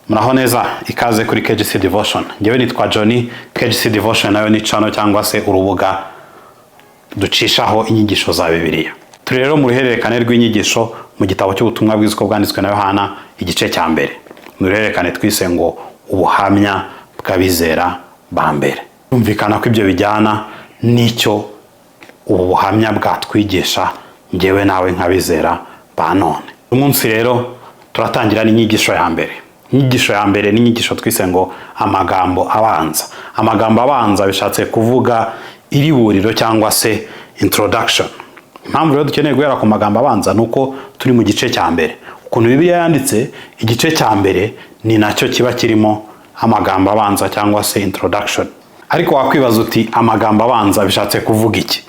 Muraho neza, ikaze kuri KGC Devotion. Ngewe nitwa Johnny. KGC Devotion nayo ni channel cyangwa se urubuga ducishaho inyigisho za Bibiliya. Turi rero mu ruhererekane rw'inyigisho mu gitabo cy'ubutumwa bwiza uko bwanditswe na Yohana igice cya mbere. Mu ruhererekane twise ngo ubuhamya bw'abizera ba mbere. Yumvikana ko ibyo bijyana n'icyo ubu buhamya bwatwigisha ngewe nawe nk'abizera ba none. Umunsi rero turatangira n'inyigisho ya mbere. Inyigisho ya mbere ni inyigisho twise ngo amagambo abanza. Amagambo abanza bishatse kuvuga iriburiro cyangwa se introduction. Impamvu rero dukeneye guhera ku magambo abanza nuko turi mu gice cya mbere. Ukuntu Bibiliya yanditse, igice cya mbere ni nacyo kiba kirimo amagambo abanza cyangwa se introduction. Ariko wakwibaza uti amagambo abanza bishatse kuvuga iki?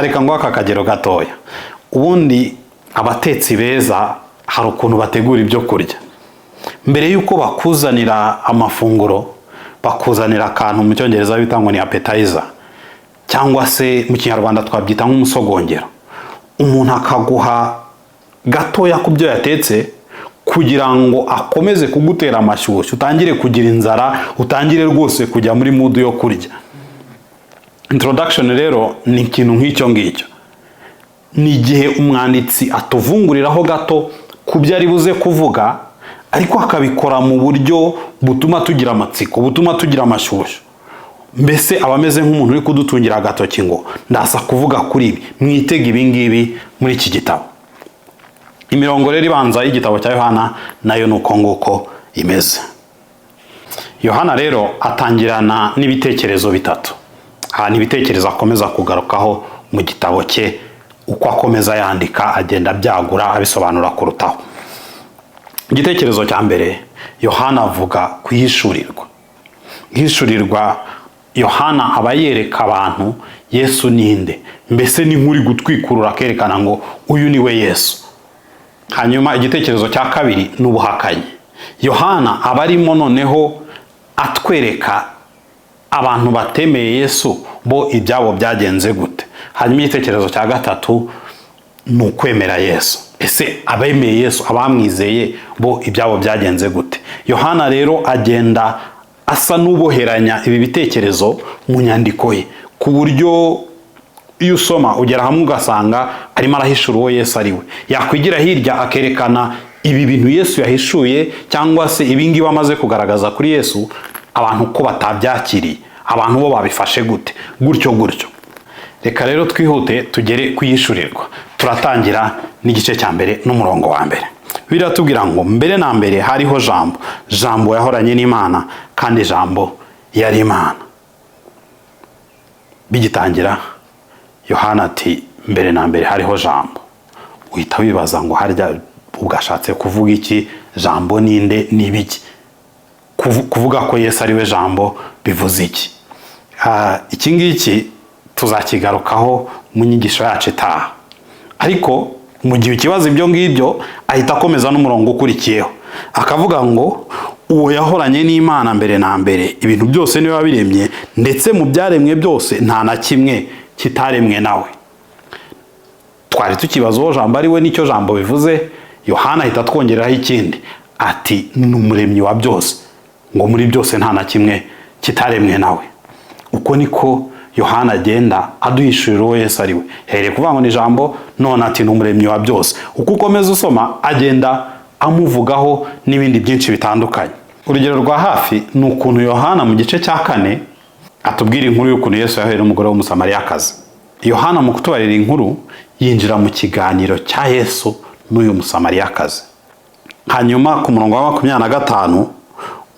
Reka ngo aka kagero gatoya. Ubundi abatetsi beza hari ukuntu bategura ibyo kurya. Mbere yuko bakuzanira amafunguro, bakuzanira akantu mu cyongereza bita ngo ni appetizer, cyangwa se mu kinyarwanda twabyita nk'umusogongero. Umuntu akaguha gatoya ku byo yatetse kugira ngo akomeze kugutera amashyushyu, utangire kugira inzara, utangire rwose kujya muri mood yo kurya. Introduction rero ni ikintu nk'icyo ngicyo. Ni igihe umwanditsi atuvunguriraho gato ku byo ari buze kuvuga, ariko akabikora mu buryo butuma tugira amatsiko, butuma tugira amashyushyu. Mbese abameze nk'umuntu uri kudutungira agatoki ngo ndasa kuvuga kuri ibi, mwitege ibi ngibi muri iki gitabo. Imirongo rero ibanza y'igitabo cya Yohana nayo nuko nguko imeze. Yohana rero atangirana n'ibitekerezo bitatu. Ni ibitekerezo akomeza kugarukaho mu gitabo cye, uko akomeza yandika agenda byagura abisobanura kurutaho. Igitekerezo cya mbere, Yohana avuga kwihishurirwa. Ihishurirwa Yohana aba yereka abantu Yesu ninde, mbese ni nk'uri gutwikurura akerekana ngo uyu ni we Yesu. Hanyuma igitekerezo cya kabiri ni ubuhakanyi. Yohana aba arimo noneho atwereka abantu batemeye Yesu bo ibyabo byagenze gute. Hanyuma igitekerezo cya gatatu ni ukwemera Yesu. Ese abemeye Yesu, abamwizeye bo ibyabo byagenze gute. Yohana rero agenda asa n'uboheranya ibi bitekerezo mu nyandiko ye, ku buryo iyo usoma ugera hamwe ugasanga arimo arahishura uwo Yesu ari we. Yakwigira hirya akerekana ibi bintu Yesu yahishuye cyangwa se ibingibi amaze kugaragaza kuri Yesu, abantu ko batabyakiriye, abantu bo babifashe gute, gutyo gutyo. Reka rero twihute tugere kuyishurirwa. Turatangira n'igice cya mbere n'umurongo wa mbere. Biratubwira ngo mbere na mbere hariho Jambo. Jambo yahoranye n'Imana kandi Jambo yari Imana. Bigitangira Yohana ati mbere na mbere hariho Jambo. Uhita wibaza ngo harya ugashatse kuvuga iki? Jambo ninde n'ibiki? Kuvuga ko Yesu ari we Jambo bivuze iki? Iki ngiki tuzakigarukaho mu nyigisho yacu itaha. Ariko mu gihe ikibazo ibyo ngibyo ahita akomeza n'umurongo ukurikiyeho, akavuga ngo uwo yahoranye n'Imana mbere na mbere, ibintu byose niwe wabiremye, ndetse mu byaremwe byose nta na kimwe kitaremwe nawe. Twari tukibaza uwo Jambo ari we n'icyo Jambo bivuze. Yohana ahita twongereraho ikindi ati ni umuremyi wa byose, ngo muri byose nta na kimwe kitaremwe nawe. Uko niko Yohana agenda aduhishurira uwo Yesu ari we. Hereye kuvuga ngo ni Jambo, none ati ni umuremyi wa byose. Uko ukomeza usoma agenda amuvugaho n'ibindi byinshi bitandukanye. Urugero rwa hafi ni ukuntu Yohana mu gice cya 4 atubwira inkuru y'ukuntu Yesu yahuye n'umugore w'umusamariyakazi. Yohana mu kutubarira inkuru yinjira mu kiganiro cya Yesu n'uyu musamariyakazi. Hanyuma ku murongo wa 25 ngo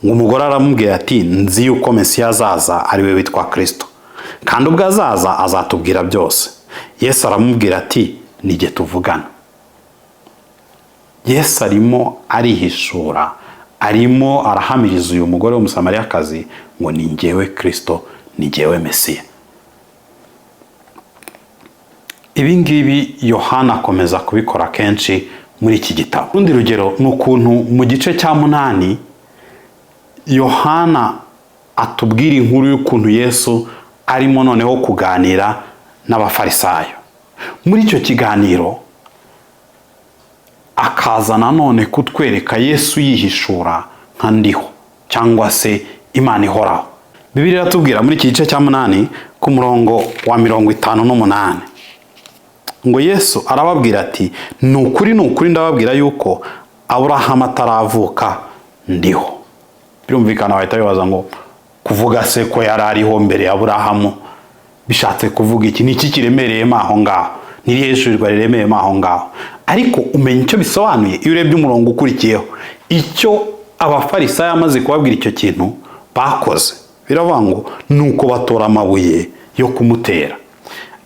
umugore aramubwira ati nzi yuko Mesiya azaza ari we witwa Kristo, kandi ubwo azaza azatubwira byose. Yesu aramubwira ati nige tuvugana. Yesu arimo arihishura, arimo arahamiriza uyu mugore w'umusamariyakazi ngo ni njyewe Kristo, ni njyewe Mesiya. Ibi ngibi Yohana akomeza kubikora kenshi muri iki gitabo. Urundi rugero ni ukuntu mu gice cya 8 Yohana atubwira inkuru y'ukuntu Yesu arimo noneho kuganira n'abafarisayo. Muri icyo kiganiro akaza nanone kutwereka Yesu yihishura nka ndiho cyangwa se Imana ihoraho. Bibiliya iratubwira muri iki gice cya 8 ku murongo wa 58 ngo Yesu arababwira ati ni ukuri ndababwira yuko Aburahamu ataravuka ndiho. Birumvikana bahita bibaza ngo kuvuga se ko yari ariho mbere ya Aburahamu bishatse kuvuga iki? Niki kiremereyemo aho ngaho? Niri heshurirwa riremeyemo aho ngaho? Ariko umenya icyo bisobanuye iyo urebye umurongo ukurikiyeho. Icyo abafarisayo amaze kubabwira icyo kintu bakoze, biravuga ngo nuko batora amabuye yo kumutera.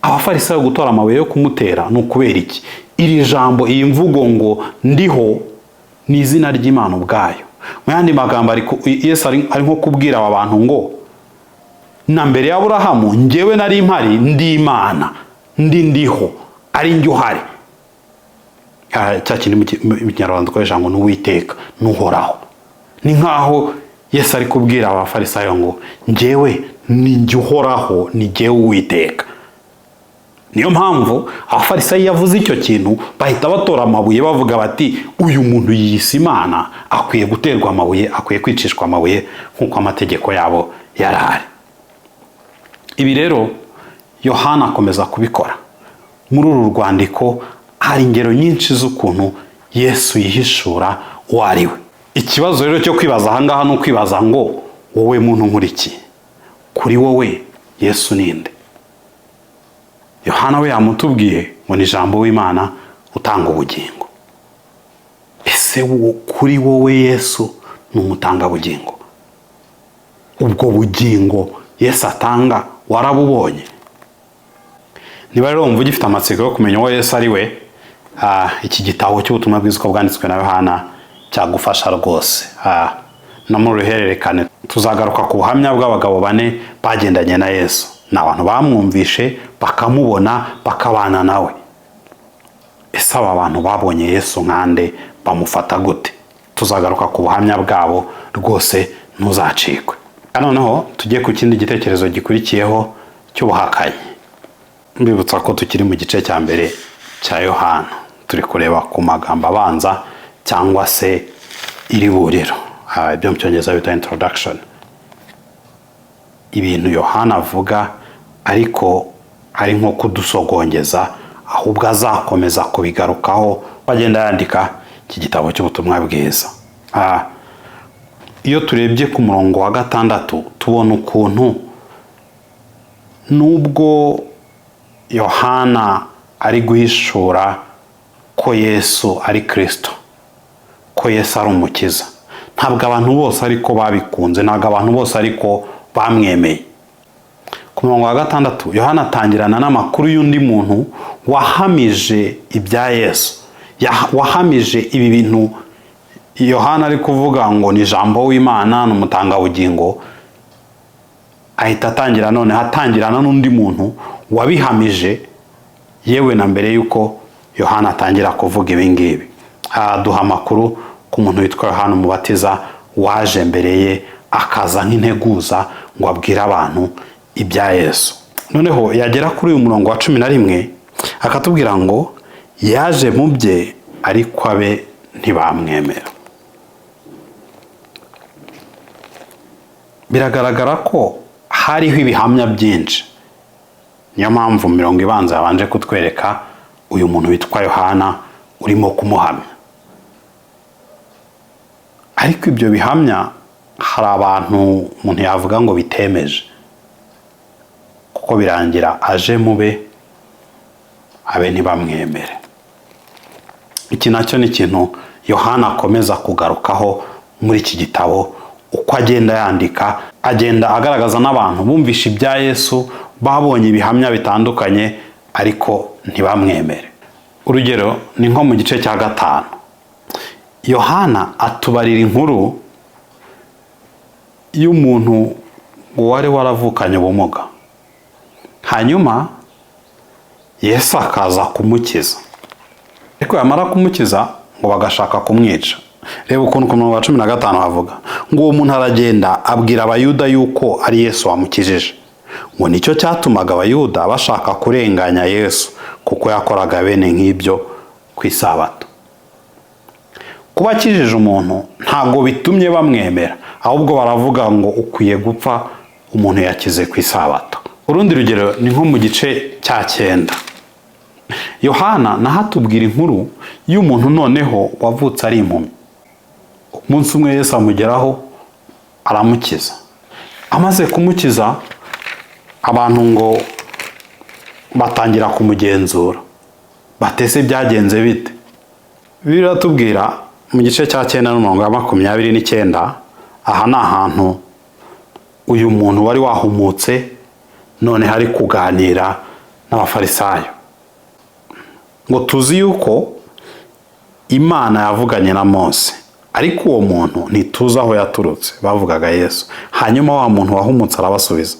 Abafarisayo gutora amabuye yo kumutera ni ukubera iki? Iri jambo, iyi mvugo ngo ndiho ni izina ry'Imana ubwayo. Mu yandi magambo Yesu ari nko kubwira aba bantu ngo na mbere ya Aburahamu njyewe nari mpari, ndi Imana, ndiho, ari njye uhari. Cya kintu mu Kinyarwanda dukoresha ngo n'Uwiteka, n'Uhoraho. Ni nkaho Yesu ari kubwira abafarisayo ngo njyewe ni njye uhoraho, ni njyewe Uwiteka. Niyo mpamvu abafarisayo yavuze icyo kintu bahita batora amabuye bavuga bati uyu muntu yiyise Imana, akwiye guterwa amabuye, akwiye kwicishwa amabuye nk'uko amategeko yabo yarari. Ibi rero Yohana akomeza kubikora. Muri uru rwandiko hari ingero nyinshi z'ukuntu Yesu yihishura uwo ari we. Ikibazo rero cyo kwibaza aha ngaha ni ukwibaza ngo wowe muntu nkurikiye, kuri wowe Yesu ninde? Yohana we yamutubwiye ngo ni ijambo w'Imana utanga ubugingo. Ese kuri wowe Yesu ni umutanga bugingo? Ubwo bugingo Yesu atanga warabubonye? Niba rero wumva ugifite amatsiko yo kumenya uwo Yesu ari we, iki gitabo cy'ubutumwa bwiza uko bwanditswe na Yohana cyagufasha rwose. No mu ruhererekane tuzagaruka ku buhamya bw'abagabo 4 bagendanye na Yesu. Ni abantu bamwumvishe, bakamubona, bakabana nawe. Ese aba bantu babonye Yesu nkande bamufata gute? Tuzagaruka ku buhamya bwabo rwose, ntuzacikwe. Noneho tugiye ku kindi gitekerezo gikurikiyeho cy'ubuhakanyi. Mbibutsa ko tukiri mu gice cya mbere cya Yohana. Turi kureba ku magambo abanza cyangwa se iriburiro. Ibyo mu Cyongereza bita introduction. Ibintu Yohana avuga ariko ari nko kudusogongeza, ahubwo azakomeza kubigarukaho bagenda yandika iki gitabo cy'ubutumwa bwiza. Iyo turebye ku murongo wa 6 tubona ukuntu nubwo Yohana ari guhishura ko Yesu ari Kristo, ko Yesu ari umukiza, ntabwo abantu bose ariko babikunze, ntabwo abantu bose ariko bamwemeye. Ku murongo wa 6 Yohana atangirana n'amakuru y'undi muntu wahamije ibya Yesu, wahamije ibi bintu Yohana ari kuvuga ngo ni ijambo w'Imana, n'umutanga bugingo. Ahita atangira none hatangirana n'undi muntu wabihamije yewe na mbere yuko Yohana atangira kuvuga ibi ngibi. Duha amakuru ku muntu witwa Yohana Umubatiza waje mbere ye akaza nk'integuza ngo abwire abantu ibya Yesu. Noneho yagera kuri uyu murongo wa 11 akatubwira ngo yaje mu bye ariko abe ntibamwemera. Biragaragara ko hariho ibihamya byinshi. Niyo mpamvu mirongo ibanza yabanje kutwereka uyu muntu witwa Yohana urimo kumuhamya. Ariko ibyo bihamya hari abantu umuntu yavuga ngo bitemeje, kuko birangira aje mube abe ntibamwemere. Iki nacyo ni ikintu Yohana akomeza kugarukaho muri iki gitabo. Uko agenda yandika, agenda agaragaza n'abantu bumvisha ibya Yesu, babonye ibihamya bitandukanye ariko ntibamwemere. Urugero ni nko mu gice cya 5 Yohana atubarira inkuru y'umuntu wari waravukanye ubumuga, hanyuma Yesu akaza kumukiza. Ariko yamara kumukiza ngo bagashaka kumwica. Reba ukuntu ku murongo wa 15 havuga ngo uwo muntu aragenda abwira abayuda yuko ari Yesu wamukijije, ngo nicyo cyatumaga abayuda bashaka kurenganya Yesu kuko yakoraga bene nk'ibyo ku isabato. kuba akijije umuntu ntabwo bitumye bamwemera, ahubwo baravuga ngo ukwiye gupfa, umuntu yakize ku isabato. Urundi rugero ni nko mu gice cya 9. Yohana naho atubwira inkuru y'umuntu noneho wavutse ari impumyi. Umunsi umwe Yesu amugeraho aramukiza. Amaze kumukiza, abantu ngo batangira kumugenzura, batese byagenze bite. Bibiliya iratubwira mu gice cya 9:29, aha ni ahantu uyu muntu wari wahumutse none hari kuganira n'abafarisayo, ngo tuzi yuko Imana yavuganye na Mose, ariko uwo muntu ntituzi aho yaturutse. Bavugaga Yesu. Hanyuma wa muntu wahumutse arabasubiza,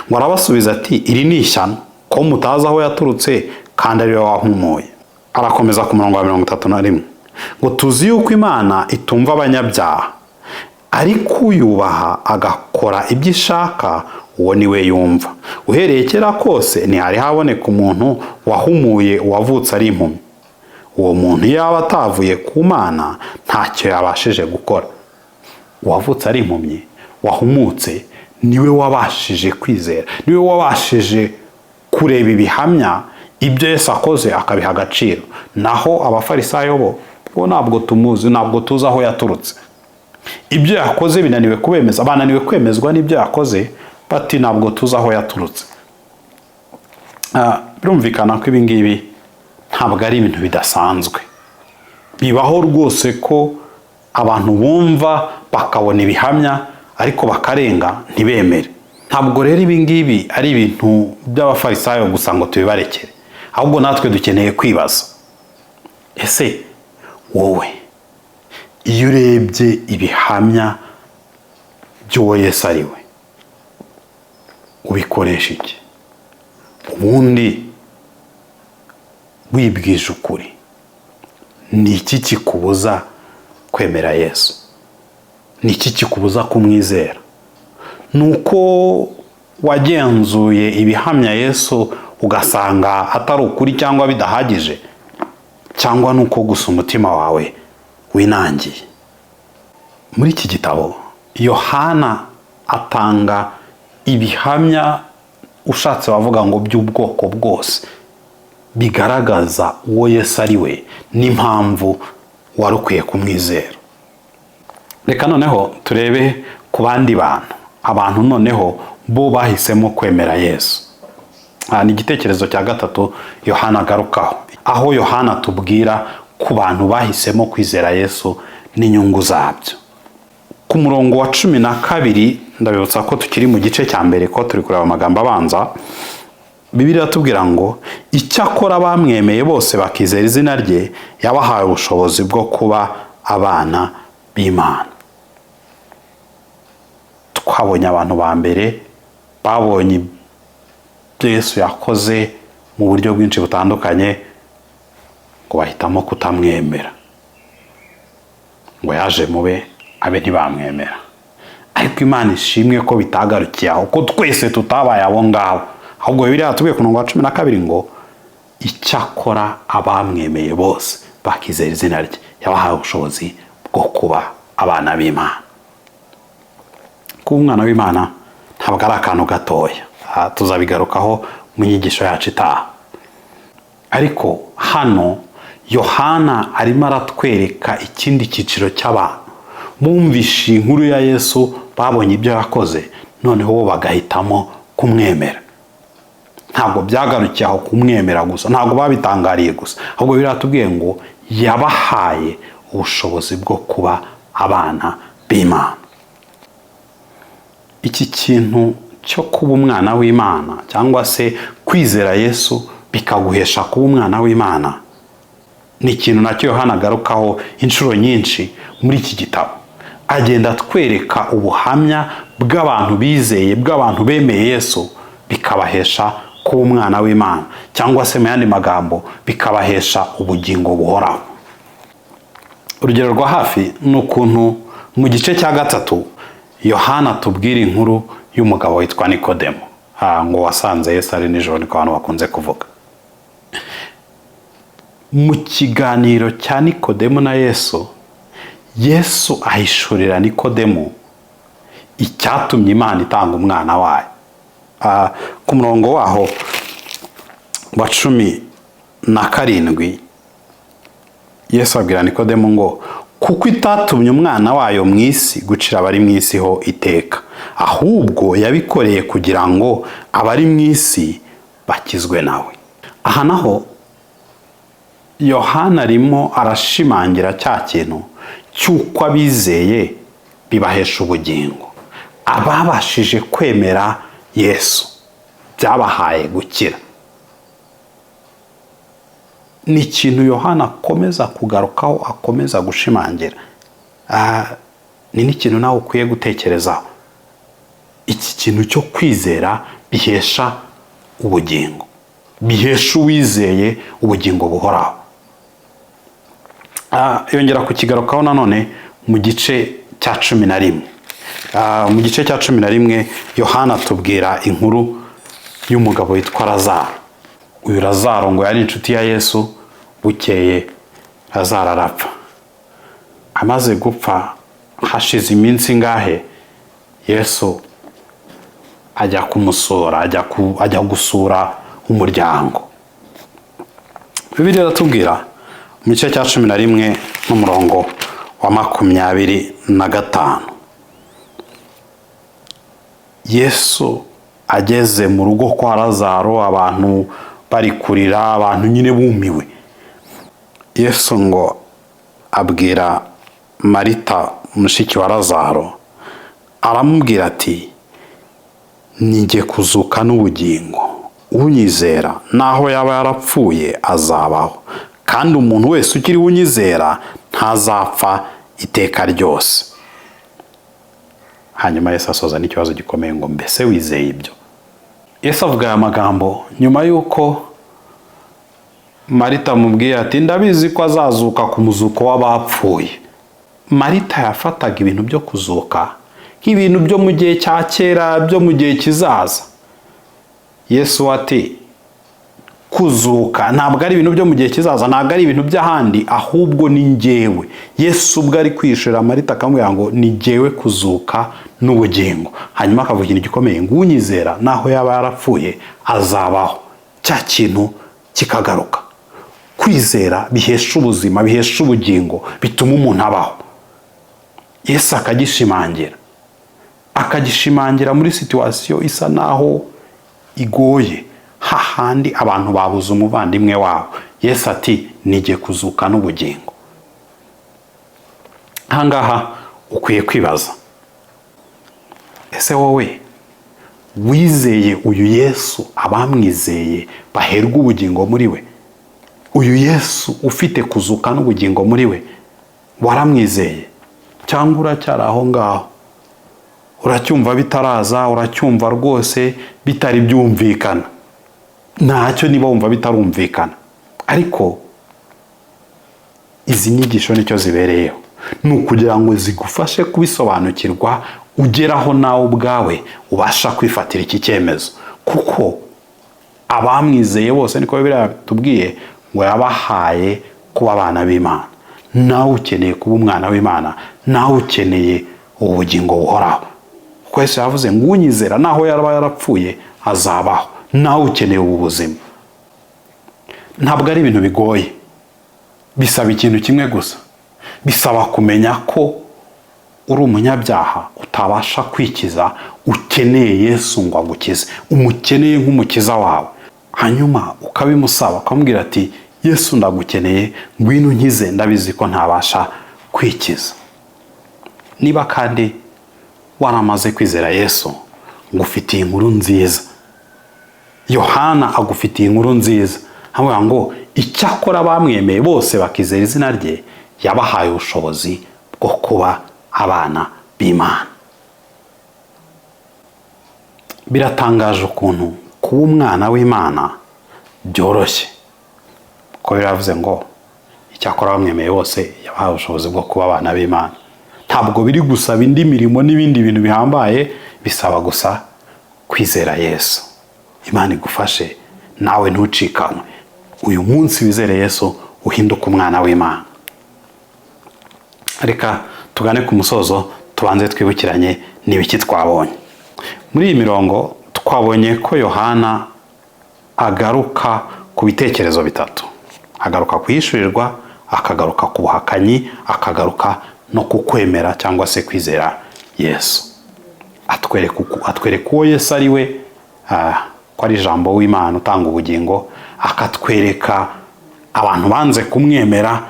ngo arabasubiza ati, iri ni ishyano ko mutazi aho yaturutse kandi ari we wampumuye. Arakomeza ku murongo wa 31, ngo tuzi yuko Imana itumva abanyabyaha, ariko uyubaha agakora ibyo ishaka, uwo ni we yumva. Uhereye kera kose ntihari haboneka umuntu wahumuye uwavutse ari impumyi. Uwo muntu yaba atavuye ku Mana ntacyo yabashije gukora. Uwavutse ari impumyi, wahumutse, niwe wabashije kwizera, niwe wabashije kureba ibihamya ibyo Yesu akoze akabiha agaciro. Naho abafarisayo bo ntabwo tumuzi, ntabwo tuzi aho yaturutse. Ibyo yakoze binaniwe kubemeza, bananiwe kwemezwa n'ibyo yakoze, bati ntabwo tuzi aho yaturutse. Birumvikana ko ibi ngibi ntabwo ari ibintu bidasanzwe. Bibaho rwose ko abantu bumva bakabona ibihamya ariko bakarenga ntibemere. Ntabwo rero ibi ngibi ari ibintu by'abafarisayo gusa ngo tubibarekere, ahubwo natwe dukeneye kwibaza, ese wowe iyo urebye ibihamya by'uwo Yesu ari we, ubikoresha iki? Ubundi wibwije ukuri, ni iki kikubuza kwemera Yesu? Ni iki kikubuza kumwizera? Nuko wagenzuye ibihamya Yesu ugasanga atari ukuri cyangwa bidahagije, cyangwa nuko gusa umutima wawe winangiye? Muri iki gitabo Yohana atanga ibihamya ushatse bavuga ngo by'ubwoko bwose bigaragaza uwo Yesu ari we n'impamvu wari ukwiye kumwizera. Reka noneho turebe ku bandi bantu, abantu noneho bo bahisemo kwemera Yesu. Ni igitekerezo cya 3 Yohana agarukaho, aho Yohana atubwira ku bantu bahisemo kwizera Yesu n'inyungu zabyo. Ku murongo wa 12, ndabibutsa ko tukiri mu gice cya mbere, ko turi kureba amagambo abanza. Bibiliya iratubwira ngo icyakora bamwemeye bose bakizera izina rye, yabahaye ubushobozi bwo kuba abana b'Imana. Twabonye abantu ba mbere babonye ibyo Yesu yakoze mu buryo bwinshi butandukanye, ngo bahitamo kutamwemera, ngo yaje mube abe ntibamwemera. Ariko Imana ishimwe ko bitagarukiye aho, ko twese tutabaye abo ngabo, ahubwo Bibiliya yatubwiye ku murongo wa 12 ngo icyakora abamwemeye bose bakizera izina rye, yabahaye ubushobozi bwo kuba abana b'Imana. Kuba umwana w'Imana ntabwo ari akantu gatoya, tuzabigarukaho mu nyigisho yacu itaha. Ariko hano Yohana arimo aratwereka ikindi cyiciro cy'abantu bumvishe inkuru ya Yesu, babonye ibyo yakoze, noneho bo bagahitamo kumwemera. Ntabwo byagarukiye aho kumwemera gusa, ntabwo babitangariye gusa, ahubwo biratubwiye ngo yabahaye ubushobozi bwo kuba abana b'Imana. Iki kintu cyo kuba umwana w'Imana cyangwa se kwizera Yesu bikaguhesha kuba umwana w'Imana ni ikintu nacyo Yohana agarukaho inshuro nyinshi muri iki gitabo. Agenda atwereka ubuhamya bw'abantu bizeye, bw'abantu bemeye Yesu, bikabahesha kuba umwana w'Imana, cyangwa se mu yandi magambo bikabahesha ubugingo buhoraho. Urugero rwa hafi ni ukuntu mu gice cya 3 Yohana atubwira inkuru y'umugabo witwa Nikodemo, ngo wasanze Yesu ari nijoro, niko abantu bakunze kuvuga. Mu kiganiro cya Nikodemo na Yesu, Yesu ahishurira Nikodemo icyatumye Imana itanga umwana wayo. Ku murongo waho wa 17 Yesu abwira Nikodemo ngo kuko itatumye umwana wayo mu isi gucira abari mu isi ho iteka, ahubwo yabikoreye kugira ngo abari mu isi bakizwe nawe. Aha naho Yohana arimo arashimangira cya kintu cy'uko abizeye bibahesha ubugingo. Ababashije kwemera Yesu byabahaye gukira. Ni ikintu Yohana akomeza kugarukaho, akomeza gushimangira. Ni n'ikintu nawe ukwiye gutekerezaho. Iki kintu cyo kwizera bihesha ubugingo, bihesha uwizeye ubugingo buhoraho. Yongera kukigarukaho nanone mu gice cya 11. Mu gice cya 11 Yohana atubwira inkuru y'umugabo witwa Lazaro. Uyu Lazaro ngo yari inshuti ya Yesu. Bukeye Lazaro arapfa. Amaze gupfa hashize iminsi ngahe Yesu ajya kumusura, ajya gusura umuryango. Bibiliya iratubwira mu gice cya 11 n'umurongo wa 25, Yesu ageze mu rugo kwa Lazaro, abantu bari kurira, abantu nyine bumiwe. Yesu ngo abwira Marita mushiki wa Lazaro, aramubwira ati nijye kuzuka n'ubugingo, unyizera naho yaba yarapfuye azabaho, kandi umuntu wese ukiri unyizera ntazapfa iteka ryose. Hanyuma Yesu asoza n'ikibazo gikomeye ngo mbese wizeye ibyo? Yesu avuga aya magambo nyuma y'uko Marita amubwiye ati ndabizi ko azazuka ku muzuko w'abapfuye. Marita yafataga ibintu byo kuzuka nk'ibintu byo mu gihe cya kera, byo mu gihe kizaza. Yesu ati kuzuka ntabwo ari ibintu byo mu gihe kizaza, ntabwo ari ibintu by'ahandi, ahubwo ni njyewe. Yesu ubwo ari kwishura Marita akamubwira ngo ni njyewe kuzuka n'ubugingo. Hanyuma akavuga ikintu gikomeye ngo unyizera naho yaba yarapfuye azabaho. Cya kintu kikagaruka. Kwizera bihesha ubuzima, bihesha ubugingo, bituma umuntu abaho. Yesu akagishimangira muri situwasiyo isa naho igoye, hahandi abantu babuze umuvandimwe wabo. Yesu ati nijye kuzuka n'ubugingo. Ahangaha ukwiye kwibaza, ese wowe wizeye uyu Yesu abamwizeye baherwa ubugingo muri we? Uyu Yesu ufite kuzuka n'ubugingo muri we waramwizeye cyangwa uracyari aho ngaho? Uracyumva bitaraza, uracyumva rwose bitari byumvikana? Ntacyo niba wumva bitarumvikana, ariko izi nyigisho nicyo zibereyeho, ni ukugira ngo zigufashe kubisobanukirwa, ugeraho nawe ubwawe ubasha kwifatira iki cyemezo. Kuko abamwizeye bose, niko Bibiliya tubwiye, ngo yabahaye kuba abana b'Imana. Nawe ukeneye kuba umwana w'Imana, nawe ukeneye ubugingo buhoraho. Kuko Yesu yavuze ngo unyizera naho yaba yarapfuye azabaho. Nawe ukeneye ubu buzima. Ntabwo ari ibintu bigoye, bisaba ikintu kimwe gusa. Bisaba kumenya ko uri umunyabyaha utabasha kwikiza, ukeneye Yesu ngo agukize, umukeneye nk'umukiza wawe. Hanyuma ukabimusaba, ukamubwira ati Yesu ndagukeneye, ngwino unkize, ndabizi ko ntabasha kwikiza. Niba kandi waramaze kwizera Yesu, ngufitiye inkuru nziza. Yohana agufitiye inkuru nziza, avuga ngo icyakora bamwemeye bose bakizera izina rye, yabahaye ubushobozi bwo kuba abana b'Imana. Biratangaje ukuntu kuba umwana w'Imana byoroshye. Ko biravuze ngo icyakora bamwemeye bose yabahaye ubushobozi bwo kuba abana b'Imana. Ntabwo biri gusaba indi mirimo n'ibindi bintu bihambaye, bisaba gusa kwizera Yesu. Imana igufashe nawe ntucikanwe. Uyu munsi wizere Yesu uhinduka umwana w'Imana. reka tugane ku musozo tubanze twibukiranye n'ibiki twabonye. Muri iyi mirongo twabonye ko Yohana agaruka ku bitekerezo bitatu. Agaruka kuhishurirwa, akagaruka ku buhakanyi, akagaruka no ku kwemera cyangwa se kwizera Yesu. Atwereka uwo Yesu ari we, ko ari ijambo w'Imana utanga ubugingo, akatwereka abantu banze kumwemera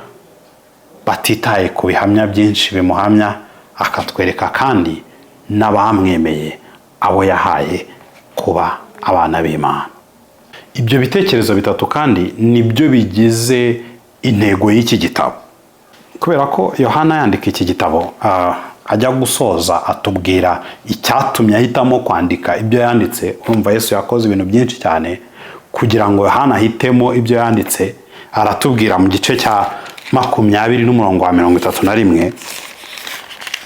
batitaye ku bihamya byinshi bimuhamya, akatwereka kandi n'abamwemeye abo yahaye kuba abana b'Imana. Ibyo bitekerezo bitatu kandi nibyo bigize intego y'iki gitabo. Kubera ko Yohana yandika iki gitabo, ajya gusoza atubwira icyatumye ahitamo kwandika ibyo yanditse. Urumva Yesu yakoze ibintu byinshi cyane kugira ngo Yohana ahitemo ibyo yanditse. Aratubwira mu gice cya 20 n'umurongo wa 31,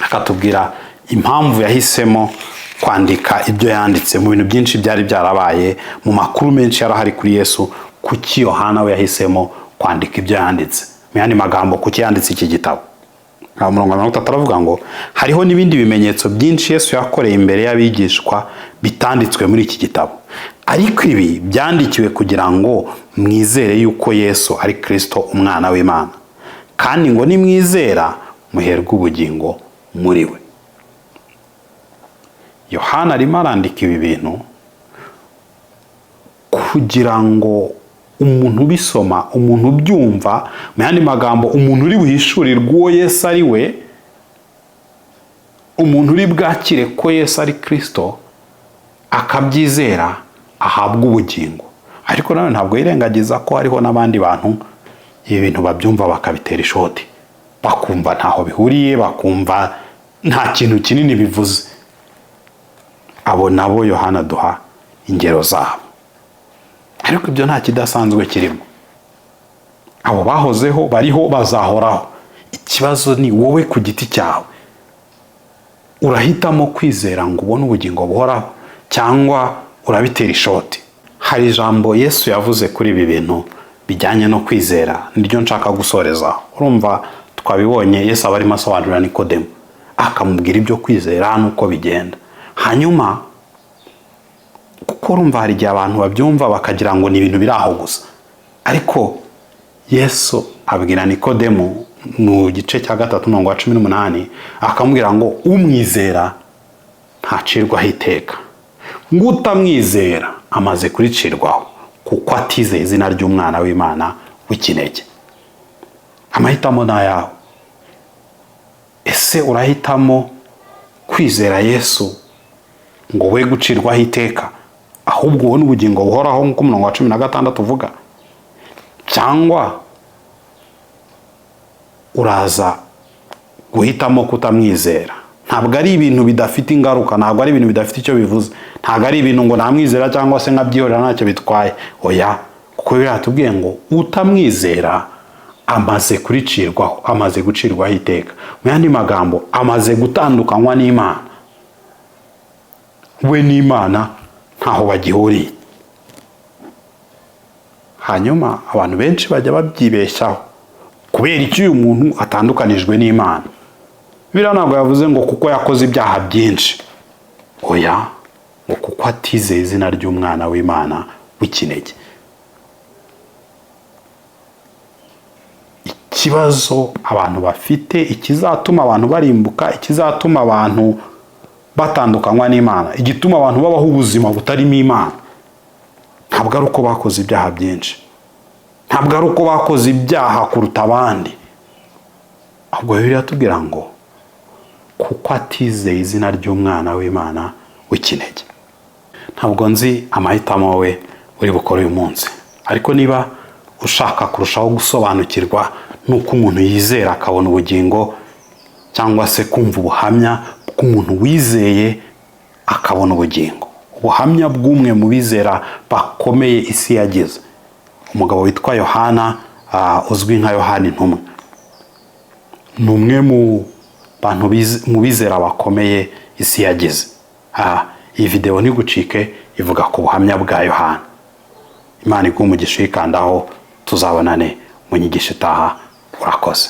akatubwira impamvu yahisemo kwandika ibyo yanditse mu bintu byinshi byari byarabaye, mu makuru menshi yarahari kuri Yesu. Kuki Yohana we yahisemo kwandika ibyo yanditse? Mu yandi magambo, kuki yanditse iki gitabo? Umurongo wa 33 aravuga ngo hariho n'ibindi bimenyetso byinshi Yesu yakoreye imbere y'abigishwa bitanditswe muri iki gitabo, ariko ibi byandikiwe kugira ngo mwizere yuko Yesu ari Kristo umwana w'Imana, kandi ngo nimwizera muherwe ubugingo muri we. Yohana arimo arandika ibi bintu kugira ngo umuntu ubisoma, umuntu ubyumva, mu yandi magambo umuntu uri buhishurirwe uwo Yesu ari we, umuntu uri bwakire ko Yesu ari Kristo, akabyizera, ahabwa ubugingo. Ariko nawe ntabwo yirengagiza ko hariho n'abandi bantu ibi bintu babyumva bakabitera ishoti, bakumva ntaho bihuriye, bakumva nta kintu kinini bivuze. Abo nabo Yohana duha ingero zabo. Ariko ibyo nta kidasanzwe kirimo. Abo bahozeho, bariho, bazahoraho. Ikibazo ni wowe ku giti cyawe. Urahitamo kwizera ngo ubone ubugingo buhoraho, cyangwa urabitera ishoti? Hari ijambo Yesu yavuze kuri ibi bintu bijyanye no kwizera, niryo nshaka gusoreza. Urumva twabibonye Yesu aba arimo asobanurira Nikodemo, akamubwira ibyo kwizera nuko bigenda. Hanyuma kuko urumva hari igihe abantu babyumva bakagira ngo ni ibintu biri aho gusa, ariko Yesu abwira Nikodemo mu gice cya 3:18, akamubwira ngo umwizera ntacirwaho iteka, ngo utamwizera amaze kuricirwaho, kuko atizeye izina ry'umwana w'Imana w'ikinege. Amahitamo ni ayawe. Ese urahitamo kwizera Yesu ngo we gucirwaho iteka, ahubwo ubone ubugingo buhoraho nk'uko umurongo wa 16 uvuga? Cyangwa uraza guhitamo kutamwizera? Ntabwo ari ibintu bidafite ingaruka, ntabwo ari ibintu bidafite icyo bivuze, ntabwo ari ibintu ngo namwizera cyangwa se nkabyihorera ntacyo bitwaye. Oya, kuko biratubwiye ngo utamwizera amaze kuricirwaho, amaze gucirwaho iteka. Mu yandi magambo, amaze gutandukanywa n'Imana. We n'Imana ntaho bagihuriye. Hanyuma abantu benshi bajya babyibeshyaho, kubera icyo uyu muntu atandukanijwe n'Imana. Biriya ntabwo yavuze ngo kuko yakoze ibyaha byinshi. Oya, ngo kuko atizeye izina ry'umwana w'Imana w'ikinege. Ikibazo abantu bafite, ikizatuma abantu barimbuka, ikizatuma abantu batandukanywa n'Imana, igituma abantu babaho ubuzima butarimo Imana, ntabwo ari uko bakoze ibyaha byinshi, ntabwo ari uko bakoze ibyaha kuruta abandi, ahubwo Bibiliya iratubwira ngo kuko atizeye izina ry'umwana w'Imana w'ikinege. Ntabwo nzi amahitamo we uri bukore uyu munsi, ariko niba ushaka kurushaho gusobanukirwa nuko umuntu yizera akabona ubugingo, cyangwa se kumva ubuhamya bw'umuntu wizeye akabona ubugingo, ubuhamya bw'umwe mu bizera bakomeye isi yagize, umugabo witwa Yohana, uzwi nka Yohana Intumwa, ni umwe mu bantu mu bizera bakomeye isi yagize. Iyi video ntigucike, ivuga ku buhamya bwa Yohana. Imana iguhe umugisha uyikandaho, tuzabonane mu nyigisho itaha. Urakoze.